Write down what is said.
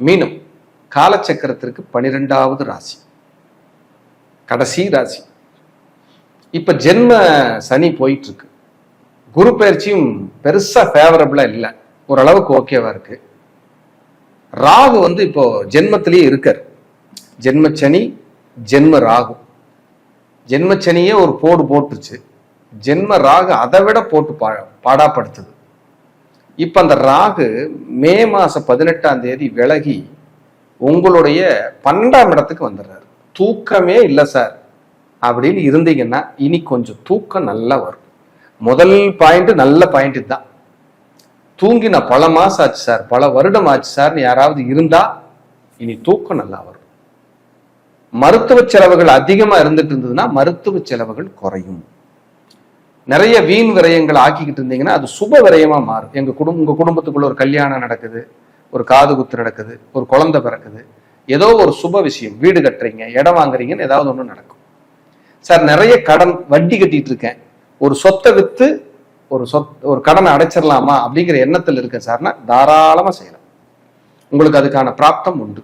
மீனம் காலச்சக்கரத்திற்கு 12வது ராசி, கடைசி ராசி. இப்ப ஜென்ம சனி போயிட்டு இருக்கு. குரு பயிற்சியும் பெருசா ஃபேவரபிளா இல்லை, ஓரளவுக்கு ஓகேவா இருக்கு. ராகு இப்போ ஜென்மத்திலேயே இருக்கார். ஜென்மச்சனி ஜென்ம ராகு. ஜென்மச்சனியே ஒரு போடு போட்டுருச்சு, ஜென்ம ராகு அதை விட போட்டு பாடாப்படுத்துது. இப்ப அந்த ராகு மே மாசம் 18ஆம் தேதி விலகி உங்களுடைய 12ஆம் இடத்துக்கு வந்துடுறாரு. தூக்கமே இல்லை சார் அப்படின்னு இருந்தீங்கன்னா இனி கொஞ்சம் தூக்கம் நல்லா வரும். முதல் பாயிண்ட் நல்ல பாயிண்ட் தான். தூங்கி நான் பல மாசம் ஆச்சு சார், பல வருடம் ஆச்சு சார் யாராவது இருந்தா இனி தூக்கம் நல்லா வரும். மருத்துவ செலவுகள் அதிகமா இருந்துட்டு இருந்ததுன்னா மருத்துவ செலவுகள் குறையும். நிறைய வீண் விரயங்கள் ஆக்கிக்கிட்டு இருந்தீங்கன்னா அது சுப விரயமா மாறும். உங்க குடும்பத்துக்குள்ள ஒரு கல்யாணம் நடக்குது, ஒரு காது குத்து நடக்குது, ஒரு குழந்தை பிறக்குது, ஏதோ ஒரு சுப விஷயம், வீடு கட்டுறீங்க, இடம் வாங்குறீங்கன்னு ஏதாவது ஒண்ணு நடக்கும். சார் நிறைய கடன் வட்டி கட்டிட்டு இருக்கேன், ஒரு சொத்தை வித்து ஒரு கடனை அடைச்சிடலாமா அப்படிங்கிற எண்ணத்தில் இருக்கேன் சார்னா தாராளமா செய்யலாம். உங்களுக்கு அதுக்கான பிராப்தம் உண்டு.